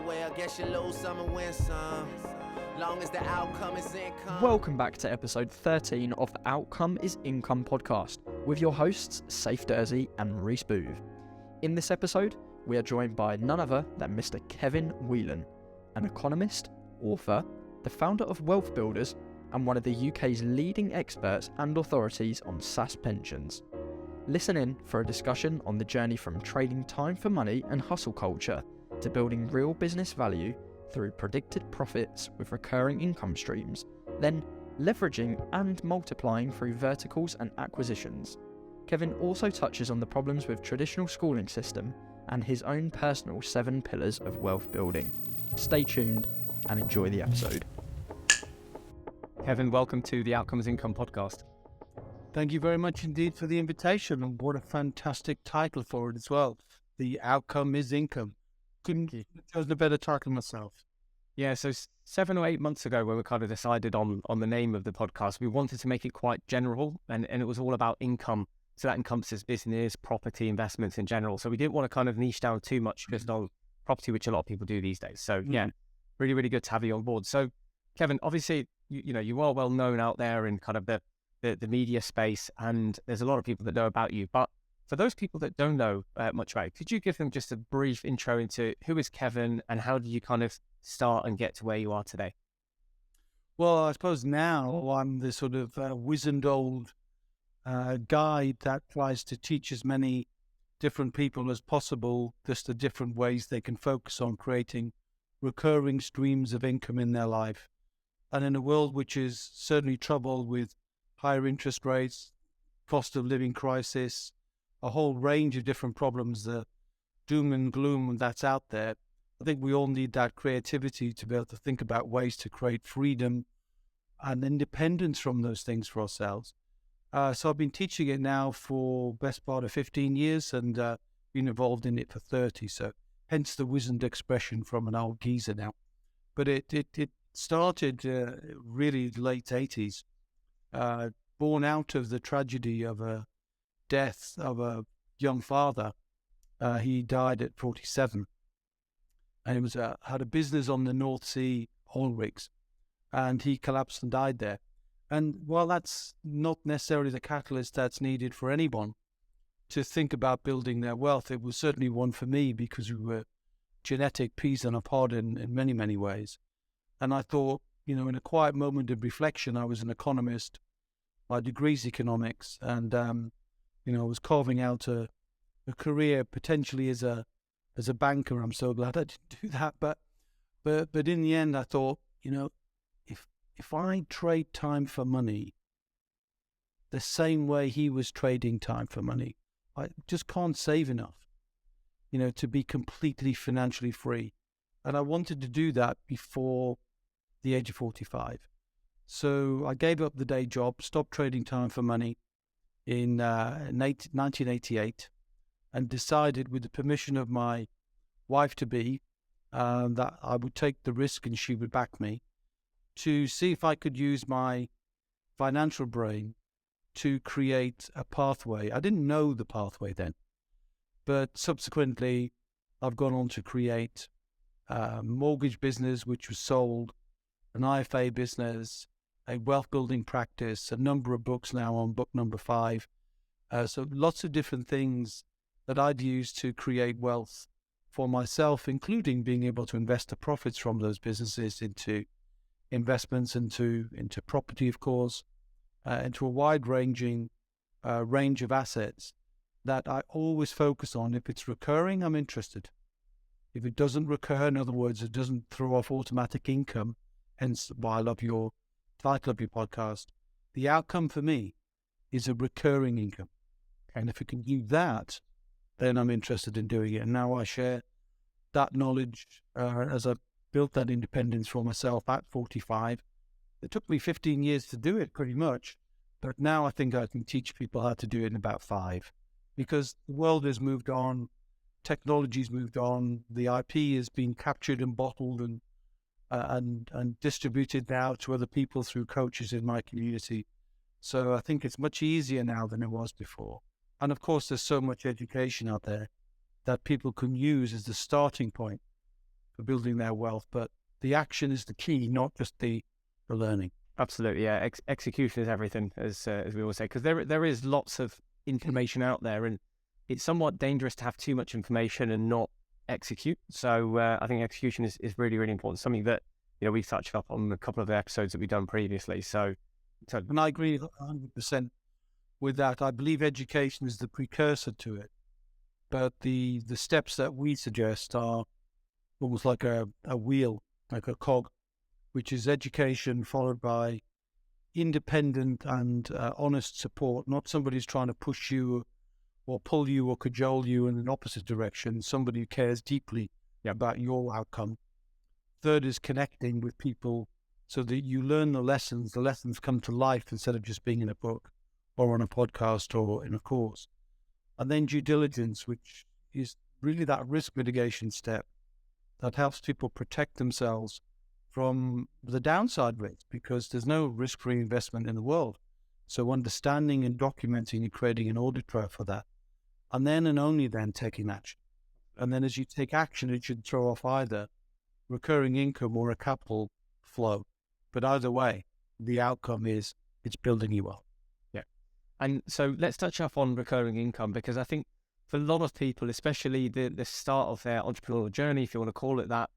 well, guess you lose some and win some. Long as the outcome is income. Welcome back to episode 13 of the Outcome is Income podcast with your hosts, Saif Dersey and Reese Booth. In this episode, we are joined by none other than Mr. Kevin Whelan, an economist, author, the founder of WealthBuilders, and one of the UK's leading experts and authorities on SSAS Pensions. Listen in for a discussion on the journey from trading time for money and hustle culture to building real business value through predicted profits with recurring income streams, then leveraging and multiplying through verticals and acquisitions. Kevin also touches on the problems with traditional schooling system and his own personal 7 pillars of wealth building. Stay tuned and enjoy the episode. Kevin, welcome to the Outcomes Income podcast. Thank you very much indeed for the invitation, and what a fantastic title for it as well. The Outcome is Income. Couldn't have chosen a better title myself. Yeah, so 7 or 8 months ago when we kind of decided on the name of the podcast, we wanted to make it quite general, and it was all about income. So that encompasses business, property, investments in general. So we didn't want to kind of niche down too much just on property, which a lot of people do these days. So yeah, really, really good to have you on board. So Kevin, obviously, you are well known out there in kind of the media space, and there's a lot of people that know about you. But for those people that don't know much about you, could you give them just a brief intro into who is Kevin and how did you kind of start and get to where you are today? Well, I suppose now I'm the sort of wizened old guide that tries to teach as many different people as possible just the different ways they can focus on creating recurring streams of income in their life. And in a world which is certainly troubled with higher interest rates, cost of living crisis, a whole range of different problems, the doom and gloom that's out there, I think we all need that creativity to be able to think about ways to create freedom and independence from those things for ourselves. So I've been teaching it now for best part of 15 years and been involved in it for 30. So hence the wizened expression from an old geezer now. But it started really late 80s, born out of the tragedy of a death of a young father. He died at 47, and he had a business on the North Sea oil rigs, and he collapsed and died there. And while that's not necessarily the catalyst that's needed for anyone to think about building their wealth, it was certainly one for me because we were genetic peas in a pod in many, many ways. And I thought, in a quiet moment of reflection, I was an economist. My degree's economics, and I was carving out a career potentially as a banker. I'm so glad I didn't do that. But in the end, I thought, if I trade time for money the same way he was trading time for money, I just can't save enough, to be completely financially free. And I wanted to do that before the age of 45. So I gave up the day job, stopped trading time for money in 1988, and decided, with the permission of my wife-to-be, that I would take the risk and she would back me, to see if I could use my financial brain to create a pathway. I didn't know the pathway then, but subsequently I've gone on to create a mortgage business which was sold, an IFA business, a wealth building practice, a number of books now on book number 5. So lots of different things that I'd use to create wealth for myself, including being able to invest the profits from those businesses into investments, into property, of course, into a wide-ranging range of assets that I always focus on. If it's recurring, I'm interested. If it doesn't recur, in other words, it doesn't throw off automatic income, hence why I love your title of your podcast, the outcome for me is a recurring income. And if it can do that, then I'm interested in doing it. And now I share that knowledge as I built that independence for myself at 45. It took me 15 years to do it, pretty much. But now I think I can teach people how to do it in about 5. Because the world has moved on, technology's moved on, the IP has been captured and bottled and distributed now to other people through coaches in my community. So I think it's much easier now than it was before. And of course, there's so much education out there that people can use as the starting point for building their wealth. But the action is the key, not just the learning. Absolutely, yeah. Execution is everything, as we always say, because there is lots of information out there, and it's somewhat dangerous to have too much information and not execute. So I think execution is really, really important. Something that we've touched up on a couple of the episodes that we've done previously. So and I agree 100% with that. I believe education is the precursor to it, but the steps that we suggest are almost like a wheel, like a cog, which is education followed by independent and honest support, not somebody who's trying to push you or pull you or cajole you in an opposite direction, somebody who cares deeply about your outcome. Third is connecting with people so that you learn the lessons come to life instead of just being in a book or on a podcast or in a course. And then due diligence, which is really that risk mitigation step that helps people protect themselves from the downside risk, because there's no risk-free investment in the world. So understanding and documenting and creating an audit trail for that. And then and only then taking action. And then as you take action, it should throw off either recurring income or a capital flow. But either way, the outcome is it's building you up. Yeah. And so let's touch up on recurring income, because I think for a lot of people, especially the start of their entrepreneurial journey, if you want to call it that,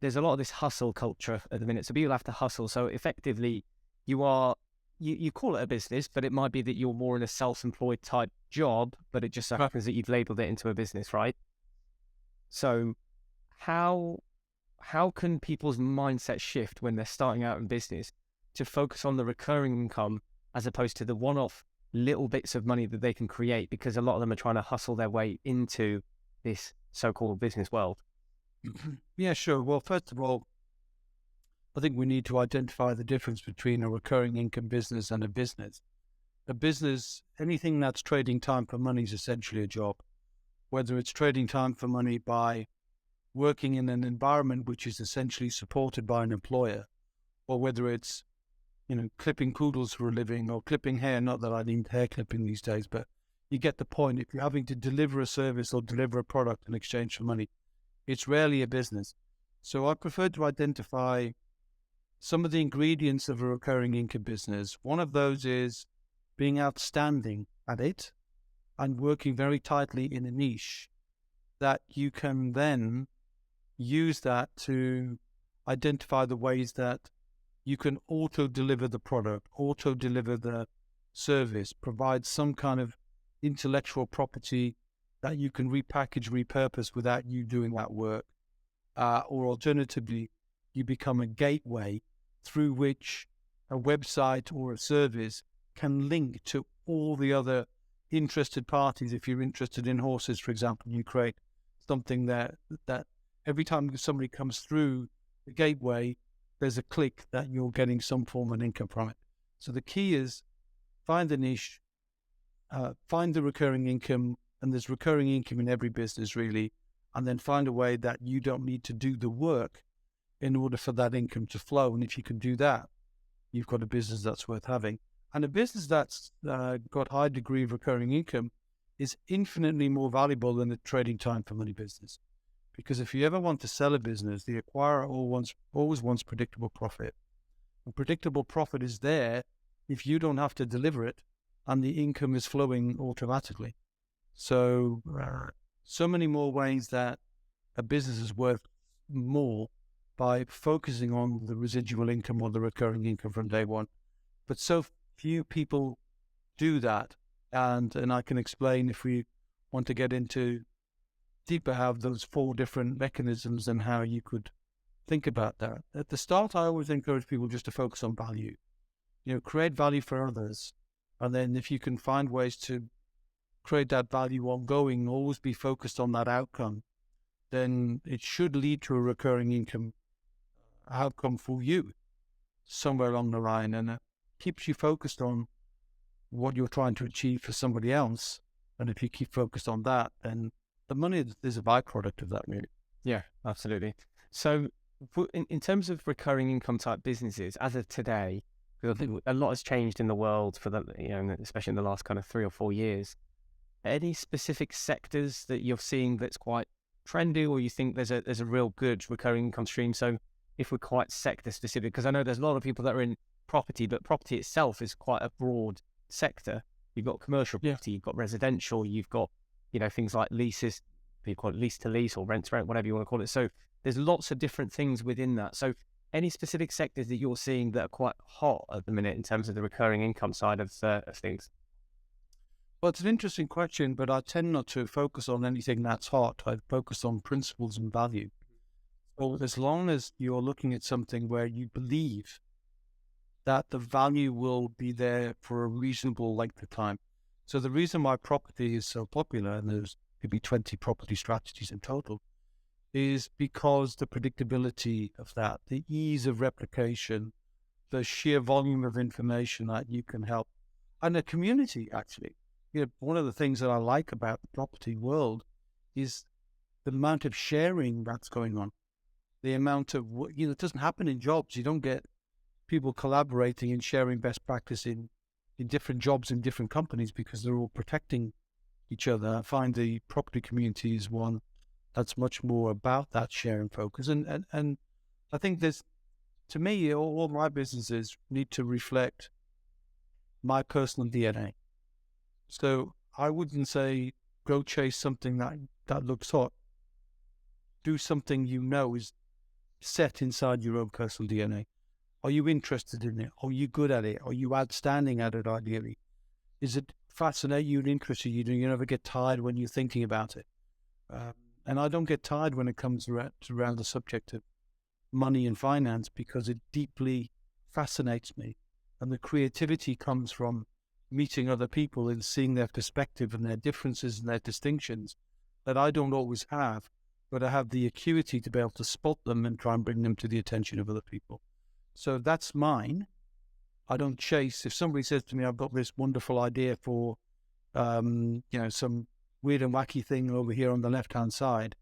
there's a lot of this hustle culture at the minute. So people have to hustle. So effectively, you call it a business, but it might be that you're more in a self-employed type job, but it just so happens that you've labeled it into a business, right? So how can people's mindset shift when they're starting out in business to focus on the recurring income as opposed to the one-off little bits of money that they can create, because a lot of them are trying to hustle their way into this so-called business world? Yeah, sure. Well, first of all, I think we need to identify the difference between a recurring income business and a business. A business, anything that's trading time for money is essentially a job, whether it's trading time for money by working in an environment which is essentially supported by an employer, or whether it's, clipping poodles for a living or clipping hair. Not that I need hair clipping these days, but you get the point. If you're having to deliver a service or deliver a product in exchange for money, it's rarely a business. So I prefer to identify some of the ingredients of a recurring income business. One of those is being outstanding at it and working very tightly in a niche that you can then use that to identify the ways that you can auto-deliver the product, auto-deliver the service, provide some kind of intellectual property that you can repackage, repurpose without you doing that work. Or alternatively, you become a gateway through which a website or a service can link to all the other interested parties. If you're interested in horses, for example, you create something that every time somebody comes through the gateway, there's a click that you're getting some form of income from it. So the key is find the niche, find the recurring income, and there's recurring income in every business really, and then find a way that you don't need to do the work in order for that income to flow. And if you can do that, you've got a business that's worth having. And a business that's got high degree of recurring income is infinitely more valuable than a trading time for money business. Because if you ever want to sell a business, the acquirer always wants predictable profit. And predictable profit is there if you don't have to deliver it and the income is flowing automatically. So many more ways that a business is worth more by focusing on the residual income or the recurring income from day one. But so few people do that. And I can explain, if we want to get into deeper, have those 4 different mechanisms and how you could think about that. At the start, I always encourage people just to focus on value. Create value for others. And then if you can find ways to create that value ongoing, always be focused on that outcome, then it should lead to a recurring income outcome for you somewhere along the line. And it keeps you focused on what you're trying to achieve for somebody else. And if you keep focused on that, then the money is a byproduct of that, really. Yeah, absolutely. So in terms of recurring income type businesses, as of today, because I think a lot has changed in the world for especially in the last kind of 3 or 4 years. Any specific sectors that you're seeing that's quite trendy, or you think there's a real good recurring income stream? So if we're quite sector specific, because I know there's a lot of people that are in property, but property itself is quite a broad sector. You've got commercial property, you've got residential, you've got, things like leases, you call it lease to lease or rent to rent, whatever you want to call it. So there's lots of different things within that. So any specific sectors that you're seeing that are quite hot at the minute in terms of the recurring income side of things? Well, it's an interesting question, but I tend not to focus on anything that's hot. I focus on principles and value. So as long as you're looking at something where you believe that the value will be there for a reasonable length of time. So the reason why property is so popular, and there's maybe 20 property strategies in total, is because the predictability of that, the ease of replication, the sheer volume of information that you can help, and the community, actually. One of the things that I like about the property world is the amount of sharing that's going on. The amount of, it doesn't happen in jobs. You don't get people collaborating and sharing best practice in different jobs in different companies because they're all protecting each other. I find the property community is one that's much more about that sharing focus. And I think to me, all my businesses need to reflect my personal DNA. So I wouldn't say go chase something that looks hot. Do something is set inside your own personal DNA. Are you interested in it? Are you good at it? Are you outstanding at it, ideally? Is it fascinate you and interest you? Do you never get tired when you're thinking about it? And I don't get tired when it comes around the subject of money and finance because it deeply fascinates me. And the creativity comes from meeting other people and seeing their perspective and their differences and their distinctions that I don't always have, but I have the acuity to be able to spot them and try and bring them to the attention of other people. So that's mine. I don't chase. If somebody says to me, I've got this wonderful idea for, some weird and wacky thing over here on the left-hand side,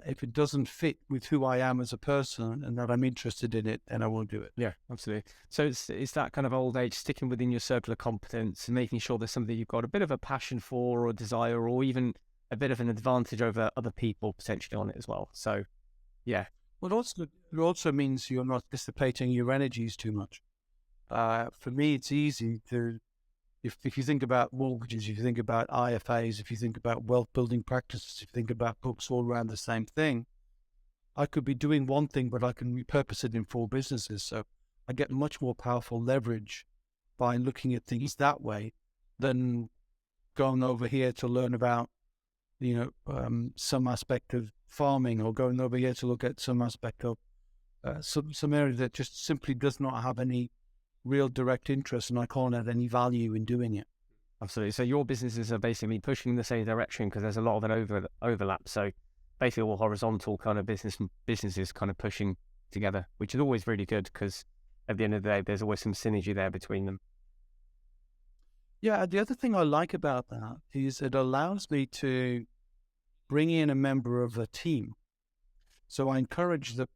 if it doesn't fit with who I am as a person and that I'm interested in it, then I won't do it. Yeah, absolutely. So it's that kind of old age, sticking within your circle of competence and making sure there's something you've got a bit of a passion for or desire or even a bit of an advantage over other people potentially on it as well. So, yeah. Well, it also means you're not dissipating your energies too much. For me, it's easy to, if you think about mortgages, if you think about IFAs, if you think about wealth building practices, if you think about books all around the same thing, I could be doing one thing, but I can repurpose it in 4 businesses. So I get much more powerful leverage by looking at things that way than going over here to learn about, some aspect of farming, or going over here to look at some aspect of some area that just simply does not have any real direct interest, and I can't add any value in doing it. Absolutely. So your businesses are basically pushing in the same direction because there's a lot of an overlap. So basically all horizontal kind of businesses kind of pushing together, which is always really good because at the end of the day, there's always some synergy there between them. Yeah, the other thing I like about that is it allows me to bring in a member of a team. So I encourage the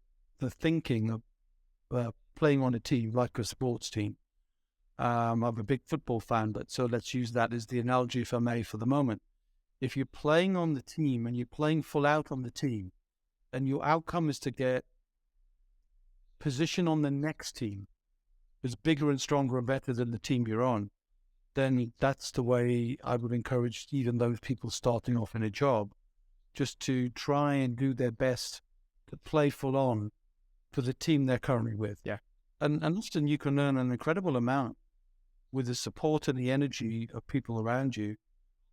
thinking of playing on a team, like a sports team. I'm a big football fan, but so let's use that as the analogy, if I may, for the moment. If you're playing on the team and you're playing full out on the team, and your outcome is to get position on the next team is bigger and stronger and better than the team you're on, then that's the way I would encourage even those people starting off in a job, just to try and do their best to play full on for the team they're currently with. Yeah. And often you can earn an incredible amount with the support and the energy of people around you,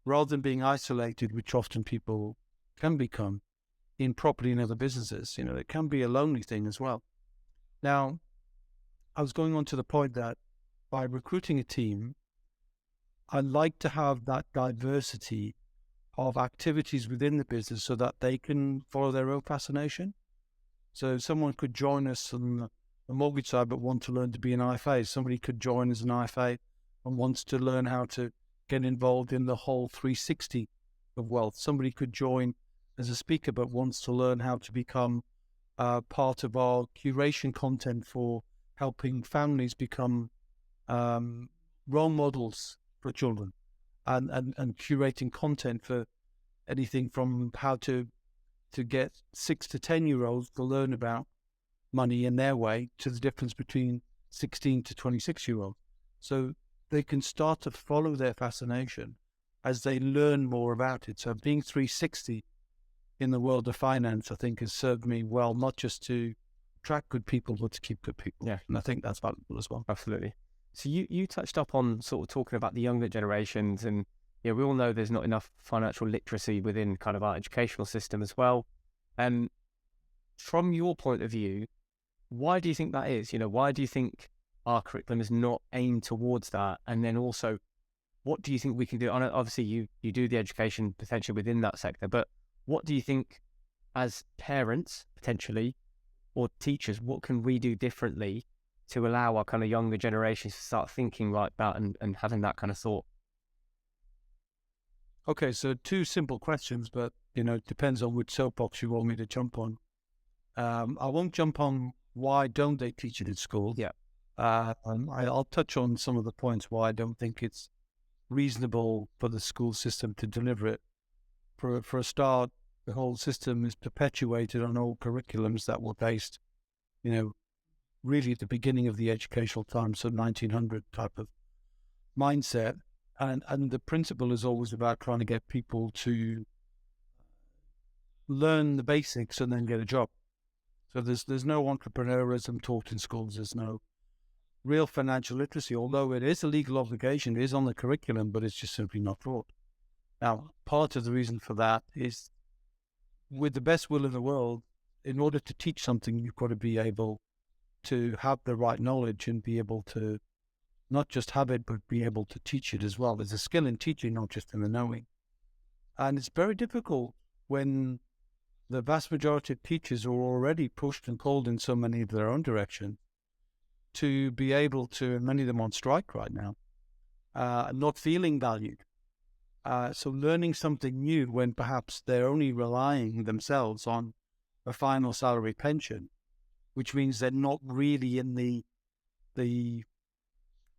rather than being isolated, which often people can become in property and other businesses. It can be a lonely thing as well. Now, I was going on to the point that by recruiting a team, I like to have that diversity of activities within the business so that they can follow their own fascination. So someone could join us on the mortgage side but want to learn to be an IFA. Somebody could join as an IFA and wants to learn how to get involved in the whole 360 of wealth. Somebody could join as a speaker but wants to learn how to become part of our curation content for helping families become role models for children, and curating content for anything from how to to get 6 to 10-year-olds to learn about money in their way to the difference between 16 to 26-year-olds. So they can start to follow their fascination as they learn more about it. So being 360 in the world of finance, I think, has served me well, not just to attract good people, but to keep good people. Yeah. And I think that's valuable as well. Absolutely. So you touched up on sort of talking about the younger generations, and we all know there's not enough financial literacy within kind of our educational system as well. And from your point of view, why do you think that is? Why do you think our curriculum is not aimed towards that? And then also, what do you think we can do? Obviously, you do the education potentially within that sector, but what do you think as parents, potentially, or teachers, what can we do differently to allow our kind of younger generations to start thinking like that and having that kind of thought? Okay, so 2 simple questions, but, it depends on which soapbox you want me to jump on. I won't jump on why don't they teach it at school. Yeah. I'll touch on some of the points why I don't think it's reasonable for the school system to deliver it. For a start, the whole system is perpetuated on old curriculums that were based, really at the beginning of the educational time, so 1900 type of mindset. And the principle is always about trying to get people to learn the basics and then get a job. So there's no entrepreneurism taught in schools. There's no real financial literacy, although it is a legal obligation. It is on the curriculum, but it's just simply not taught. Now, part of the reason for that is, with the best will in the world, in order to teach something, you've got to be able to have the right knowledge and be able to not just have it, but be able to teach it as well. There's a skill in teaching, not just in the knowing. And it's very difficult when the vast majority of teachers are already pushed and pulled in so many of their own direction to be able to, and many of them on strike right now, not feeling valued. So learning something new when perhaps they're only relying themselves on a final salary pension, which means they're not really in the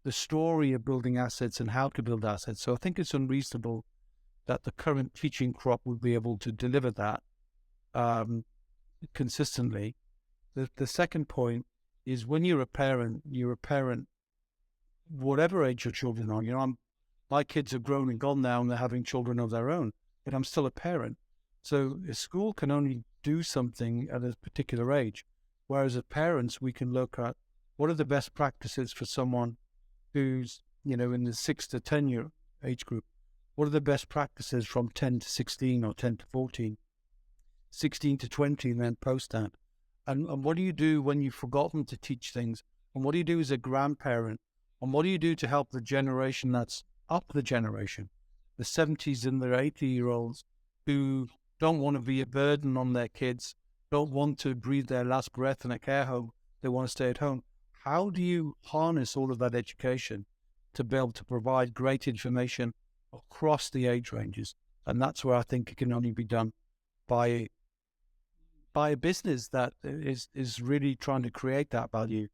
story of building assets and how to build assets. So I think it's unreasonable that the current teaching crop would be able to deliver that consistently. The second point is, when you're a parent, whatever age your children are. My kids are grown and gone now and they're having children of their own, but I'm still a parent. So a school can only do something at a particular age, whereas as parents, we can look at what are the best practices for someone who's, in the 6 to 10 year age group. What are the best practices from 10 to 16 or 10 to 14, 16 to 20, and then post that? And what do you do when you've forgotten to teach things? And what do you do as a grandparent? And what do you do to help the generation that's up the generation, the 70s and their 80-year-olds who don't want to be a burden on their kids, don't want to breathe their last breath in a care home, they want to stay at home? How do you harness all of that education to be able to provide great information across the age ranges? And that's where I think it can only be done by a business that is really trying to create that value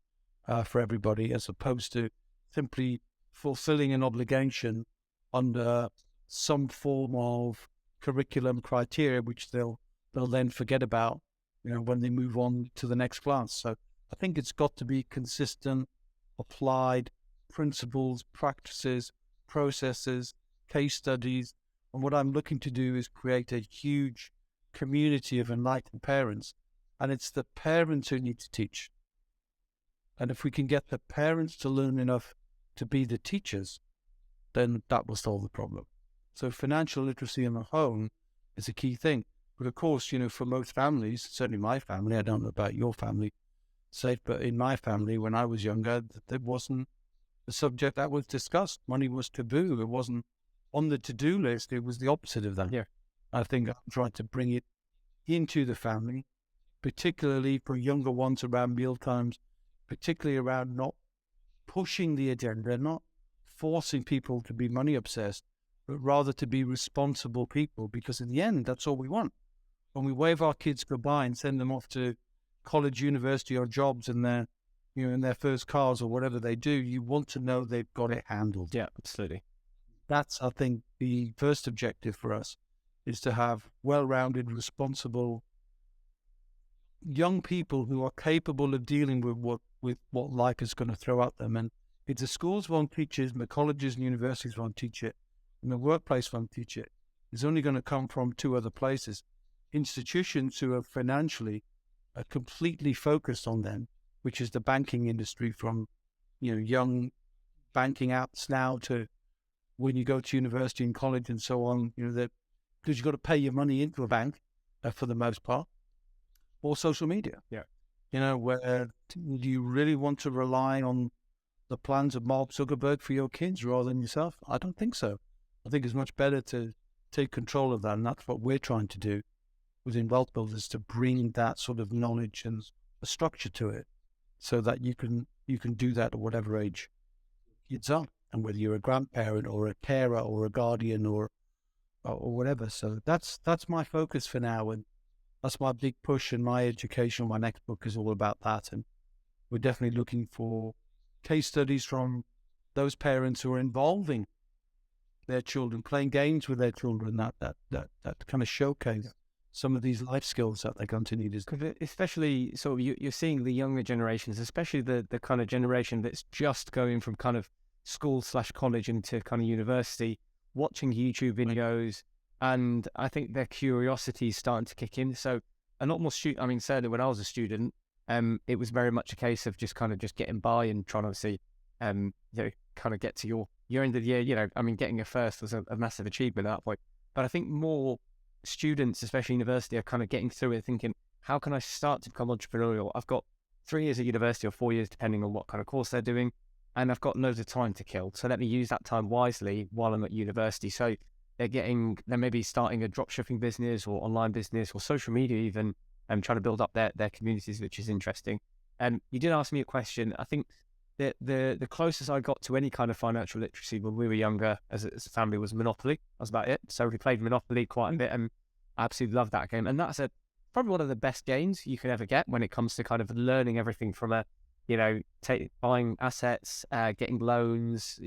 for everybody, as opposed to simply fulfilling an obligation under some form of curriculum criteria, which they'll then forget about, when they move on to the next class. So I think it's got to be consistent, applied principles, practices, processes, case studies. And what I'm looking to do is create a huge community of enlightened parents. And it's the parents who need to teach. And if we can get the parents to learn enough to be the teachers, then that will solve the problem. So financial literacy in the home is a key thing. But of course, for most families, certainly my family, I don't know about your family, Safe, but in my family, when I was younger, that wasn't the subject that was discussed. Money was taboo. It wasn't on the to-do list. It was the opposite of that. Yeah. I think I'm trying to bring it into the family, particularly for younger ones around meal times, particularly around not pushing the agenda, not forcing people to be money obsessed, but rather to be responsible people, because in the end, that's all we want. When we wave our kids goodbye and send them off to college, university, or jobs in their, in their first cars or whatever they do, you want to know they've got it handled. Yeah, absolutely. That's, I think, the first objective for us. is to have well-rounded, responsible young people who are capable of dealing with what life is going to throw at them. And if the schools won't teach it, and the colleges and universities won't teach it, and the workplace won't teach it, it's only going to come from two other places. Institutions who are financially completely focused on them, which is the banking industry, from young banking apps now to when you go to university and college and so on, because you've got to pay your money into a bank for the most part, or social media. Where do you really want to rely on the plans of Mark Zuckerberg for your kids rather than yourself? I don't think so. I think it's much better to take control of that, and that's what we're trying to do within Wealth Builders, to bring that sort of knowledge and a structure to it, so that you can do that at whatever age kids are, and whether you're a grandparent or a carer or a guardian or whatever. So that's my focus for now, and that's my big push, and my education. My next book is all about that, and we're definitely looking for case studies from those parents who are involving their children, playing games with their children, that kind of showcase some of these life skills that they're going to need. Especially sort of you're seeing the younger generations, especially the kind of generation that's just going from kind of school/college into kind of university, watching YouTube videos, and I think their curiosity is starting to kick in. So a lot more certainly when I was a student, it was very much a case of just getting by and trying to see, kind of get to your end of the year. Getting a first was a massive achievement at that point. But I think more students, especially university, are kind of getting through it thinking, how can I start to become entrepreneurial? I've got 3 years at university or 4 years, depending on what kind of course they're doing, and I've got loads of time to kill. So let me use that time wisely while I'm at university. So they're maybe starting a dropshipping business or online business or social media even, and trying to build up their communities, which is interesting. And you did ask me a question. I think that the closest I got to any kind of financial literacy when we were younger as a family was Monopoly. That's about it. So we played Monopoly quite a bit, and I absolutely loved that game. And that's probably one of the best games you can ever get when it comes to kind of learning everything from buying assets, getting loans,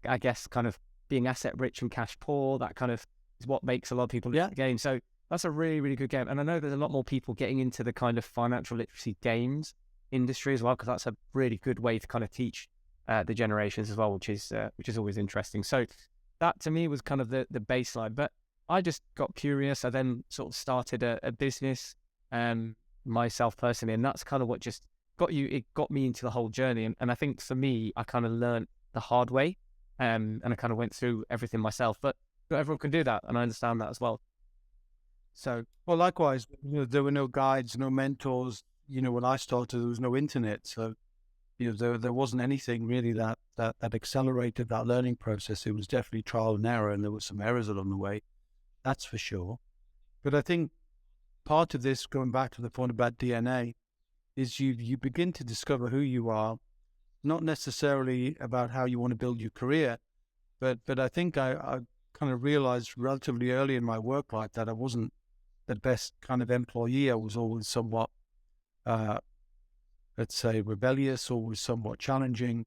I guess kind of being asset rich and cash poor. That kind of is what makes a lot of people love the game. So that's a really, really good game. And I know there's a lot more people getting into the kind of financial literacy games industry as well, because that's a really good way to kind of teach the generations as well, which is always interesting. So that to me was kind of the baseline. But I just got curious. I then sort of started a business myself personally, and that's kind of what just got me into the whole journey. And I think for me, I kind of learned the hard way, and I kind of went through everything myself. But not everyone can do that, and I understand that as well. So, well, likewise, there were no guides, no mentors. When I started, there was no internet, so there wasn't anything really that accelerated that learning process. It was definitely trial and error, and there were some errors along the way, that's for sure. But I think part of this, going back to the point about DNA, is you begin to discover who you are, not necessarily about how you want to build your career, but I think I kind of realized relatively early in my work life that I wasn't the best kind of employee. I was always somewhat, let's say, rebellious, always somewhat challenging.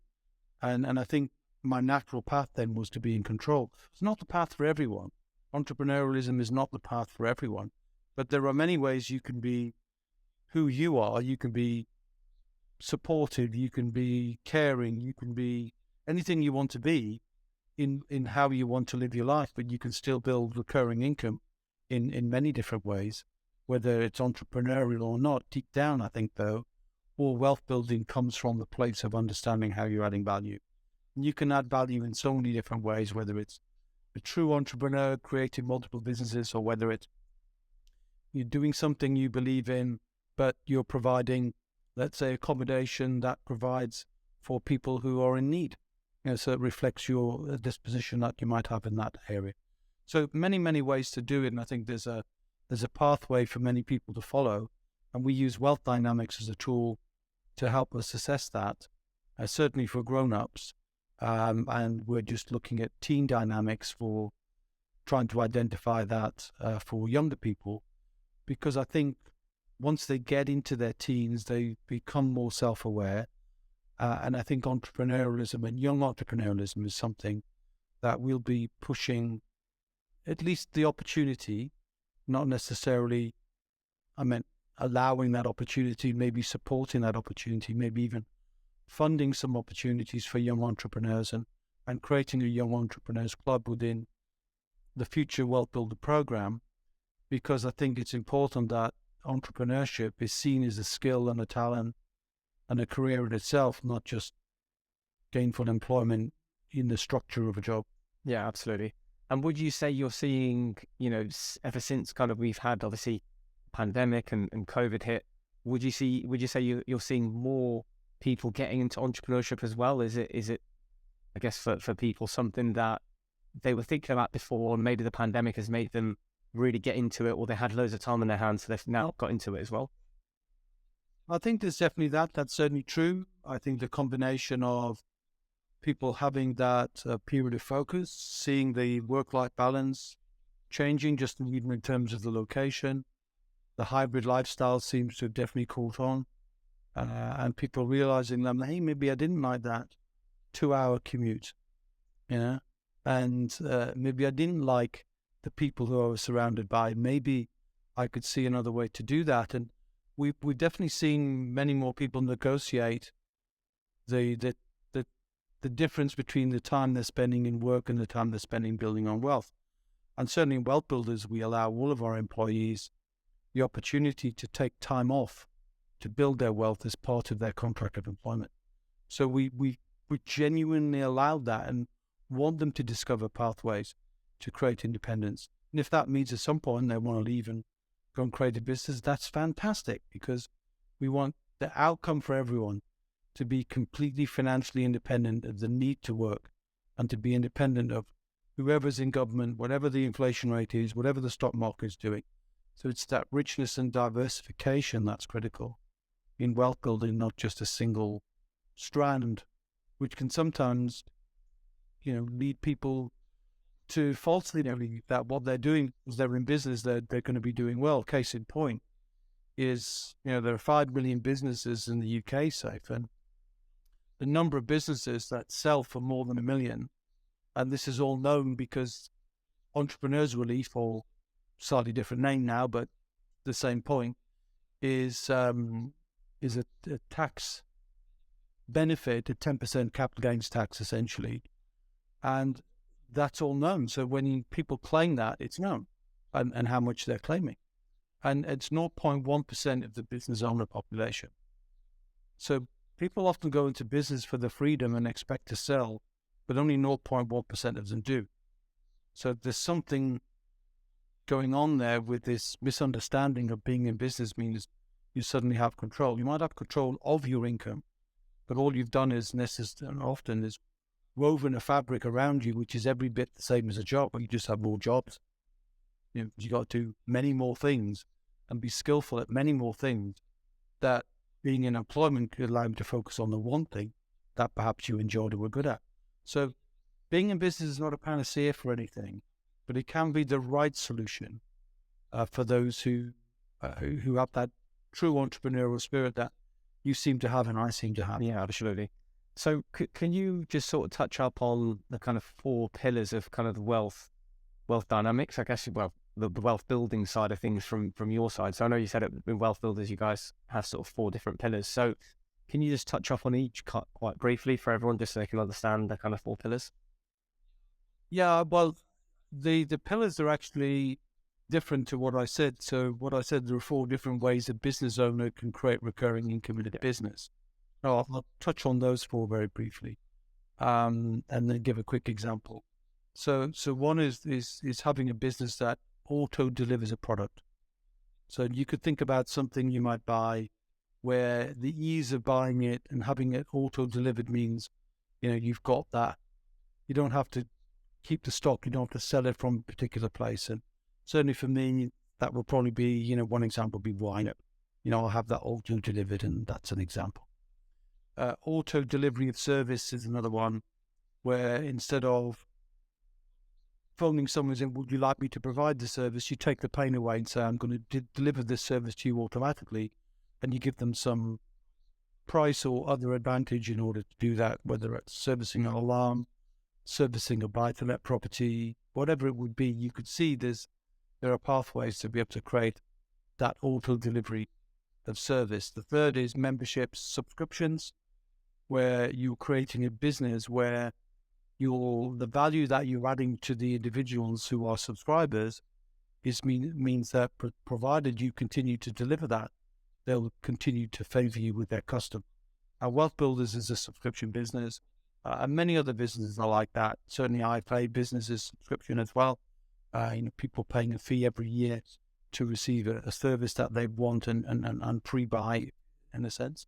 And I think my natural path then was to be in control. It's not the path for everyone. Entrepreneurialism is not the path for everyone. But there are many ways you can be who you are. You can be supportive, you can be caring, you can be anything you want to be in how you want to live your life, but you can still build recurring income in many different ways, whether it's entrepreneurial or not. Deep down, I think, though, all wealth building comes from the place of understanding how you're adding value. And you can add value in so many different ways, whether it's a true entrepreneur creating multiple businesses, or whether it's you're doing something you believe in, but you're providing, let's say, accommodation that provides for people who are in need. So it reflects your disposition that you might have in that area. So many, many ways to do it. And I think there's a pathway for many people to follow. And we use wealth dynamics as a tool to help us assess that, certainly for grown-ups. And we're just looking at teen dynamics for trying to identify that for younger people, because I think once they get into their teens, they become more self-aware. And I think entrepreneurialism and young entrepreneurialism is something that we'll be pushing at least the opportunity, not necessarily, I meant allowing that opportunity, maybe supporting that opportunity, maybe even funding some opportunities for young entrepreneurs and creating a young entrepreneurs club within the Future Wealth Builder program, because I think it's important that entrepreneurship is seen as a skill and a talent and a career in itself, not just gainful employment in the structure of a job. Yeah, absolutely. And would you say you're seeing, ever since kind of we've had obviously pandemic and COVID hit, would you say you're seeing more people getting into entrepreneurship as well? Is it I guess for people something that they were thinking about before, and maybe the pandemic has made them really get into it, or they had loads of time in their hands, so they've now got into it as well? I think there's definitely that's certainly true. I think the combination of people having that period of focus, seeing the work-life balance changing, just even in terms of the location, the hybrid lifestyle seems to have definitely caught on, and people realizing that, hey, maybe I didn't like that 2-hour commute, and maybe I didn't like the people who I was surrounded by. Maybe I could see another way to do that. And we've definitely seen many more people negotiate the difference between the time they're spending in work and the time they're spending building on wealth. And certainly in Wealth Builders, we allow all of our employees the opportunity to take time off to build their wealth as part of their contract of employment. So we genuinely allow that and want them to discover pathways to create independence. And if that means at some point they want to leave and go and create a business, that's fantastic, because we want the outcome for everyone to be completely financially independent of the need to work, and to be independent of whoever's in government, whatever the inflation rate is, whatever the stock market is doing. So it's that richness and diversification that's critical in wealth building, not just a single strand, which can sometimes, lead people to falsely believe that what they're doing is they're in business, they're going to be doing well. Case in point is, there are 5 million businesses in the UK, safe, and the number of businesses that sell for more than 1 million, and this is all known because Entrepreneurs Relief, or slightly different name now, but the same point, is a tax benefit, a 10% capital gains tax, essentially. And that's all known. So when people claim that, it's known, and how much they're claiming. And it's 0.1% of the business owner population. So people often go into business for the freedom and expect to sell, but only 0.1% of them do. So there's something going on there with this misunderstanding of being in business means you suddenly have control. You might have control of your income, but all you've done is often is woven a fabric around you, which is every bit the same as a job, but you just have more jobs. You got to do many more things and be skillful at many more things that being in employment could allow you to focus on the one thing that perhaps you enjoyed or were good at. So being in business is not a panacea for anything, but it can be the right solution for those who have that true entrepreneurial spirit that you seem to have and I seem to have. Yeah, absolutely. So can you just sort of touch up on the kind of 4 pillars of kind of the wealth dynamics, I guess, well, the wealth building side of things from your side? So I know you said it in Wealth Builders, you guys have sort of 4 different pillars. So can you just touch up on each quite briefly for everyone, just so they can understand the kind of 4 pillars? Yeah, well, the pillars are actually different to what I said. So what I said, there are 4 different ways a business owner can create recurring income in a business. I'll touch on those 4 very briefly, and then give a quick example. So one is having a business that auto delivers a product. So you could think about something you might buy where the ease of buying it and having it auto delivered means, you've got that. You don't have to keep the stock. You don't have to sell it from a particular place. And certainly for me, that will probably be, one example would be wine. I'll have that auto delivered, and that's an example. Auto delivery of service is another one, where instead of phoning someone saying, would you like me to provide the service, you take the pain away and say, I'm going to deliver this service to you automatically, and you give them some price or other advantage in order to do that, whether it's servicing an alarm, servicing a buy-to-let property, whatever it would be, you could see there are pathways to be able to create that auto delivery of service. The third is memberships, subscriptions, where you're creating a business where the value that you're adding to the individuals who are subscribers means that provided you continue to deliver that, they'll continue to favor you with their custom. Our Wealth Builders is a subscription business, and many other businesses are like that. Certainly IFA business is subscription as well. People paying a fee every year to receive a service that they want and pre-buy in a sense.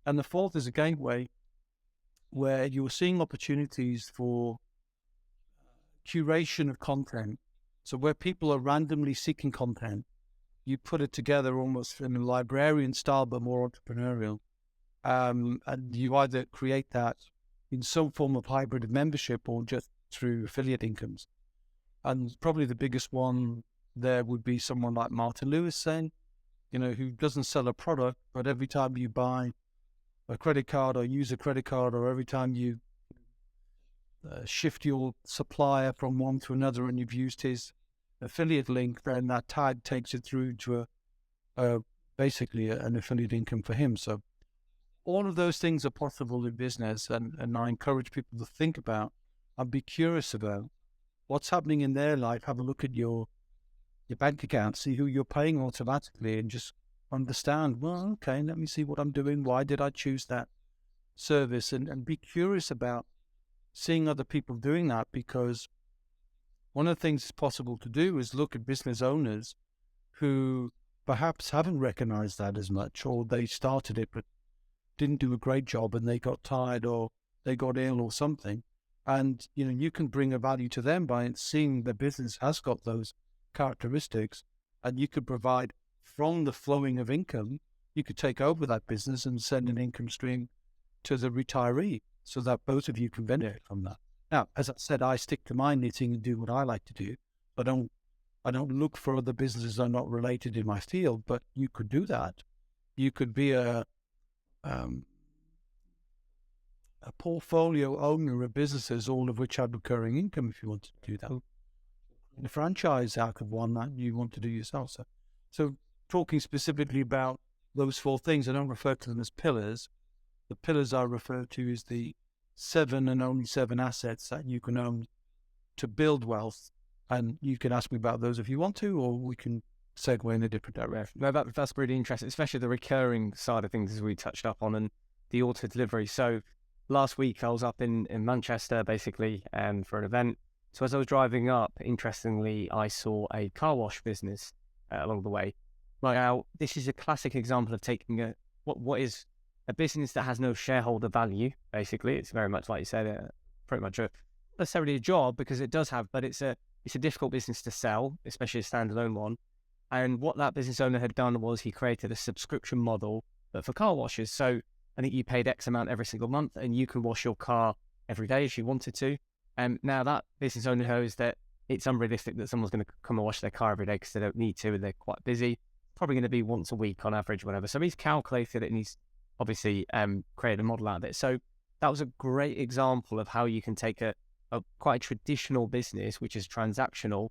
And the fourth is a gateway where you're seeing opportunities for curation of content. So where people are randomly seeking content, you put it together almost in a librarian style, but more entrepreneurial. And you either create that in some form of hybrid membership or just through affiliate incomes. And probably the biggest one there would be someone like Martin Lewis saying, who doesn't sell a product, but every time you buy a credit card or use a credit card, or every time you shift your supplier from one to another and you've used his affiliate link, then that tag takes it through to basically an affiliate income for him. So all of those things are possible in business, and I encourage people to think about and be curious about what's happening in their life. Have a look at your bank account, see who you're paying automatically, and just understand, well, okay, let me see what I'm doing. Why did I choose that service? And be curious about seeing other people doing that, because one of the things it's possible to do is look at business owners who perhaps haven't recognized that as much, or they started it but didn't do a great job and they got tired or they got ill or something. And, you can bring a value to them by seeing the business has got those characteristics, and you could provide from the flowing of income, you could take over that business and send an income stream to the retiree so that both of you can benefit from that. Now, as I said, I stick to my knitting and do what I like to do. I don't look for other businesses that are not related in my field, but you could do that. You could be a portfolio owner of businesses, all of which have recurring income if you want to do that. And a franchise out of one that you want to do yourself. So talking specifically about those four things, I don't refer to them as pillars. The pillars I refer to is the 7 and only 7 assets that you can own to build wealth. And you can ask me about those if you want to, or we can segue in a different direction. No, that's really interesting, especially the recurring side of things as we touched up on, and the auto delivery. So last week I was up in Manchester basically for an event. So as I was driving up, interestingly, I saw a car wash business along the way. Right now, this is a classic example of taking what is a business that has no shareholder value. Basically, it's very much like you said, pretty much not necessarily a job, because it does have, but it's a difficult business to sell, especially a standalone one. And what that business owner had done was he created a subscription model, but for car washes. So I think you paid X amount every single month, and you can wash your car every day if you wanted to. And now that business owner knows that it's unrealistic that someone's going to come and wash their car every day because they don't need to and they're quite busy. Probably going to be once a week on average, whatever. So he's calculated it and he's obviously created a model out of it. So that was a great example of how you can take a quite traditional business, which is transactional,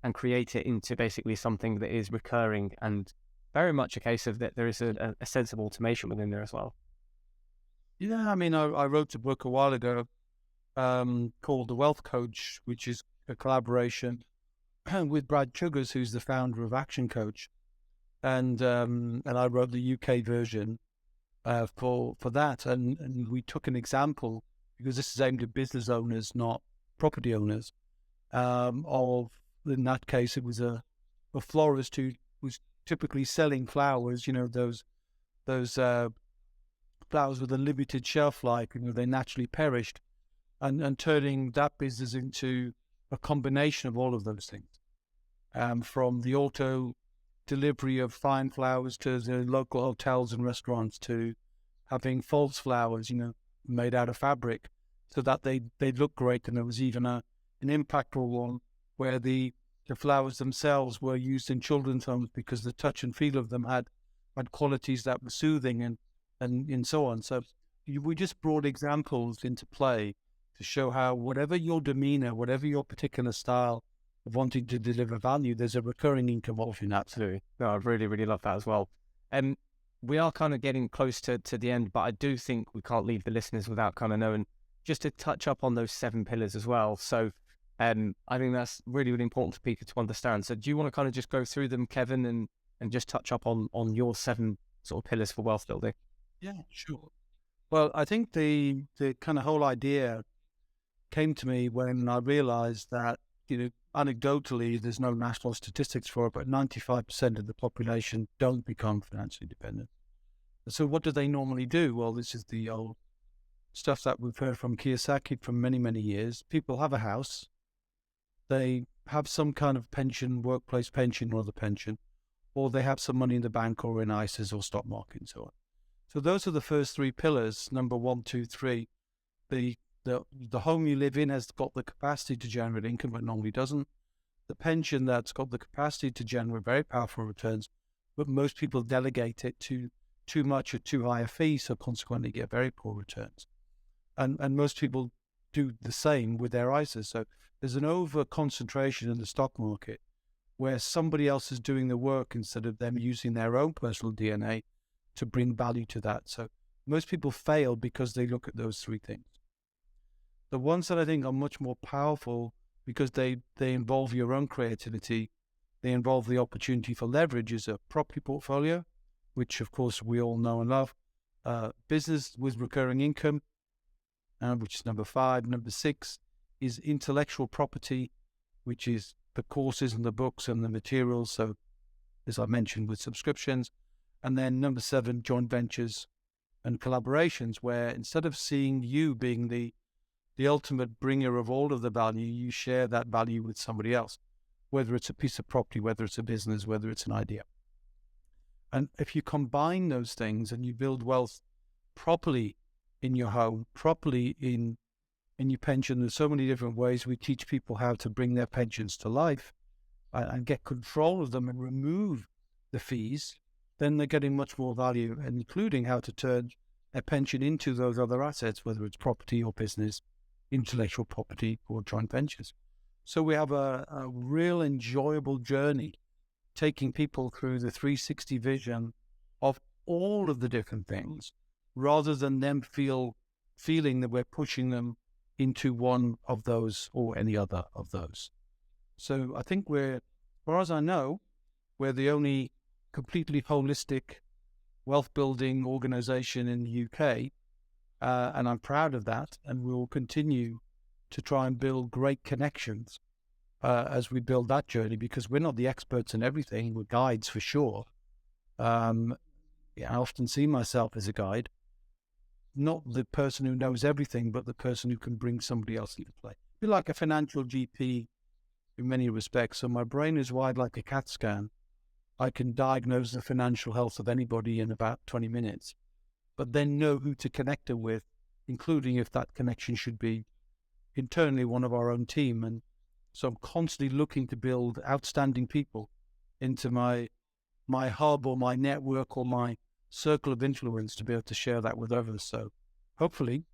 and create it into basically something that is recurring, and very much a case of that there is a sense of automation within there as well. Yeah, I mean, I wrote a book a while ago called The Wealth Coach, which is a collaboration with Brad Chuggers, who's the founder of Action Coach. And I wrote the UK version for that. And we took an example, because this is aimed at business owners, not property owners, of, in that case, it was a florist who was typically selling flowers, those flowers with a limited shelf life, they naturally perished, and turning that business into a combination of all of those things, from the auto delivery of fine flowers to the local hotels and restaurants, to having false flowers, made out of fabric, so that they look great. And there was even an impactful one where the flowers themselves were used in children's homes because the touch and feel of them had qualities that were soothing and so on. So we just brought examples into play to show how whatever your demeanor, whatever your particular style of wanting to deliver value, there's a recurring income option. Absolutely. No, I really, really love that as well. We are kind of getting close to the end, but I do think we can't leave the listeners without kind of knowing, just to touch up on those 7 pillars as well. So I think that's really, really important for people to understand. So do you want to kind of just go through them, Kevin, and just touch up on your 7 sort of pillars for wealth building? Yeah, sure. Well, I think the kind of whole idea came to me when I realized that, anecdotally, there's no national statistics for it, but 95% of the population don't become financially dependent. So what do they normally do? Well, this is the old stuff that we've heard from Kiyosaki for many, many years. People have a house. They have some kind of pension, workplace pension or other pension, or they have some money in the bank or in ISAs or stock market and so on. So those are the first 3 pillars, number 1, 2, 3. The home you live in has got the capacity to generate income, but normally doesn't. The pension that's got the capacity to generate very powerful returns, but most people delegate it to too much or too high a fee, so consequently get very poor returns. And most people do the same with their ISAs. So there's an over concentration in the stock market where somebody else is doing the work instead of them using their own personal DNA to bring value to that. So most people fail because they look at those 3 things. The ones that I think are much more powerful because they involve your own creativity, they involve the opportunity for leverage, is a property portfolio, which of course we all know and love, business with recurring income, which is number 5. Number 6 is intellectual property, which is the courses and the books and the materials. So as I mentioned, with subscriptions. And then number 7, joint ventures and collaborations, where instead of seeing you being the ultimate bringer of all of the value, you share that value with somebody else, whether it's a piece of property, whether it's a business, whether it's an idea. And if you combine those things and you build wealth properly in your home, properly in your pension, there's so many different ways we teach people how to bring their pensions to life and get control of them and remove the fees, then they're getting much more value, including how to turn a pension into those other assets, whether it's property or business, intellectual property or joint ventures. So we have a real enjoyable journey taking people through the 360 vision of all of the different things, rather than them feeling that we're pushing them into one of those or any other of those. So I think as far as I know, we're the only completely holistic wealth building organization in the UK. And I'm proud of that. And we'll continue to try and build great connections as we build that journey, because we're not the experts in everything. We're guides for sure. I often see myself as a guide, not the person who knows everything, but the person who can bring somebody else into play. Be like a financial GP in many respects. So my brain is wired like a CAT scan. I can diagnose the financial health of anybody in about 20 minutes, but then know who to connect them with, including if that connection should be internally one of our own team. And so I'm constantly looking to build outstanding people into my hub or my network or my circle of influence to be able to share that with others. So hopefully,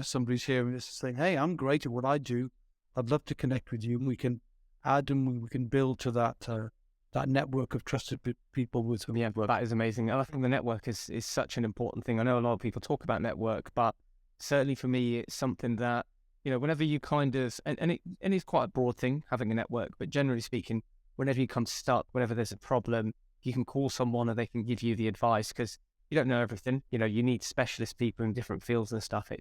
somebody's hearing this saying, hey, I'm great at what I do. I'd love to connect with you. And we can add and we can build to that network of trusted people with whom Yeah, that is amazing. And I think the network is such an important thing. I know a lot of people talk about network, but certainly for me, it's something that, whenever you kind of, and it's quite a broad thing, having a network, but generally speaking, whenever you come stuck, whenever there's a problem, you can call someone and they can give you the advice, because you don't know everything. You need specialist people in different fields and stuff.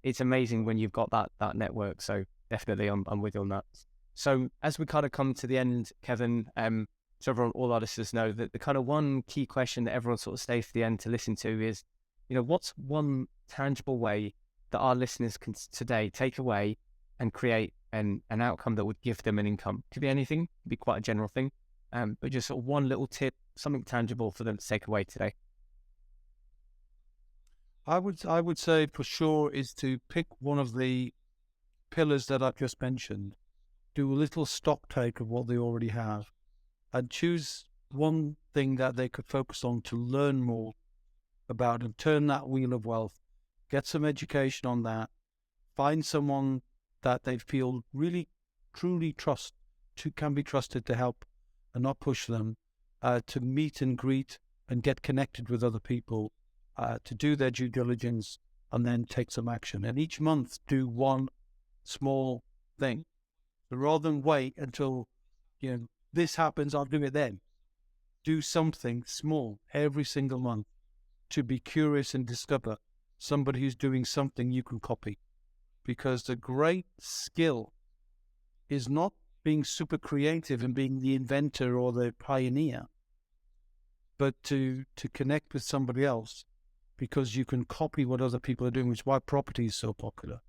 It's amazing when you've got that network. So definitely I'm with you on that. So as we kind of come to the end, Kevin, so everyone, all our listeners know that the kind of one key question that everyone sort of stays to the end to listen to is, what's one tangible way that our listeners can today take away and create an outcome that would give them an income? Could be anything, could be quite a general thing, but just sort of one little tip, something tangible for them to take away today. I would say for sure is to pick one of the pillars that I've just mentioned, do a little stock take of what they already have, and choose one thing that they could focus on to learn more about and turn that wheel of wealth, get some education on that, find someone that they feel really, truly can be trusted to help and not push them, to meet and greet and get connected with other people, to do their due diligence and then take some action. And each month do one small thing. So rather than wait until, this happens, I'll do it then. Do something small every single month to be curious and discover somebody who's doing something you can copy. Because the great skill is not being super creative and being the inventor or the pioneer, but to connect with somebody else, because you can copy what other people are doing, which is why property is so popular.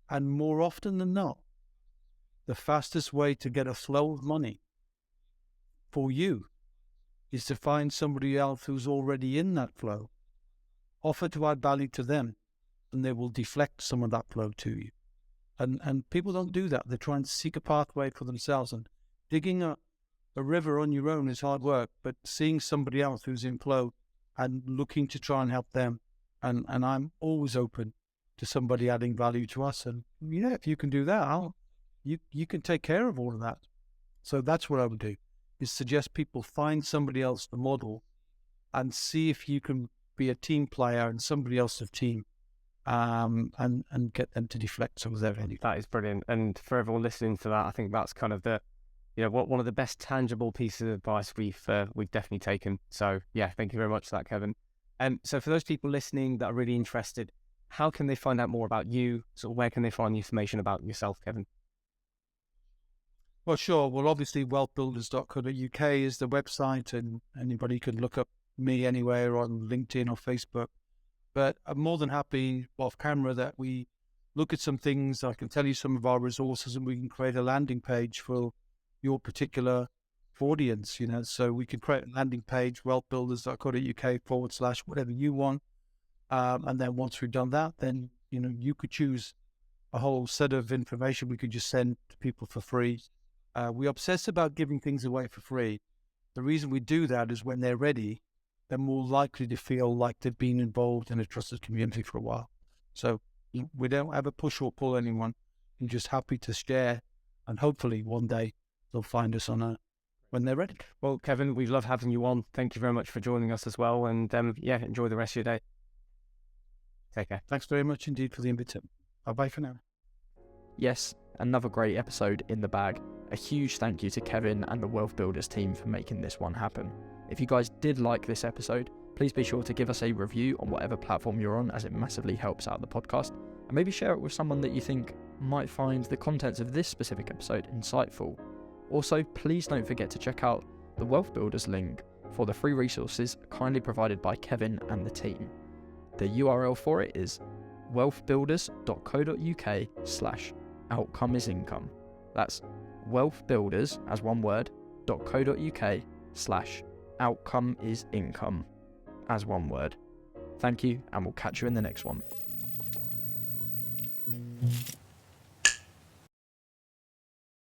And more often than not, the fastest way to get a flow of money for you is to find somebody else who's already in that flow, offer to add value to them, and they will deflect some of that flow to you. And people don't do that. They try and seek a pathway for themselves. And digging a river on your own is hard work, but seeing somebody else who's in flow and looking to try and help them. And I'm always open to somebody adding value to us. And if you can do that, you can take care of all of that. So that's what I would do, is suggest people find somebody else to model and see if you can be a team player and somebody else a team, and get them to deflect some of their value. That is brilliant. And for everyone listening to that, I think that's kind of one of the best tangible pieces of advice we've definitely taken. So yeah, thank you very much for that, Kevin. So for those people listening that are really interested, how can they find out more about you? So where can they find the information about yourself, Kevin? Well, sure. Well, obviously, wealthbuilders.co.uk is the website, and anybody can look up me anywhere on LinkedIn or Facebook. But I'm more than happy off camera that we look at some things. I can tell you some of our resources, and we can create a landing page for your particular audience, So we can create a landing page, wealthbuilders.co.uk / whatever you want. And then once we've done that, then, you could choose a whole set of information we could just send to people for free. We obsess about giving things away for free. The reason we do that is when they're ready, they're more likely to feel like they've been involved in a trusted community for a while. So we don't ever push or pull anyone. We're just happy to share, and hopefully one day they'll find us when they're ready. Well, Kevin, we've loved having you on. Thank you very much for joining us as well. And enjoy the rest of your day. Take care. Thanks very much indeed for the invitation. Bye-bye for now. Yes, another great episode in the bag. A huge thank you to Kevin and the Wealth Builders team for making this one happen. If you guys did like this episode, please be sure to give us a review on whatever platform you're on, as it massively helps out the podcast, and maybe share it with someone that you think might find the contents of this specific episode insightful. Also, please don't forget to check out the Wealth Builders link for the free resources kindly provided by Kevin and the team. The URL for it is wealthbuilders.co.uk/outcome-is-income. That's wealthbuilders, as one word, .co.uk/outcome-is-income, as one word. Thank you, and we'll catch you in the next one.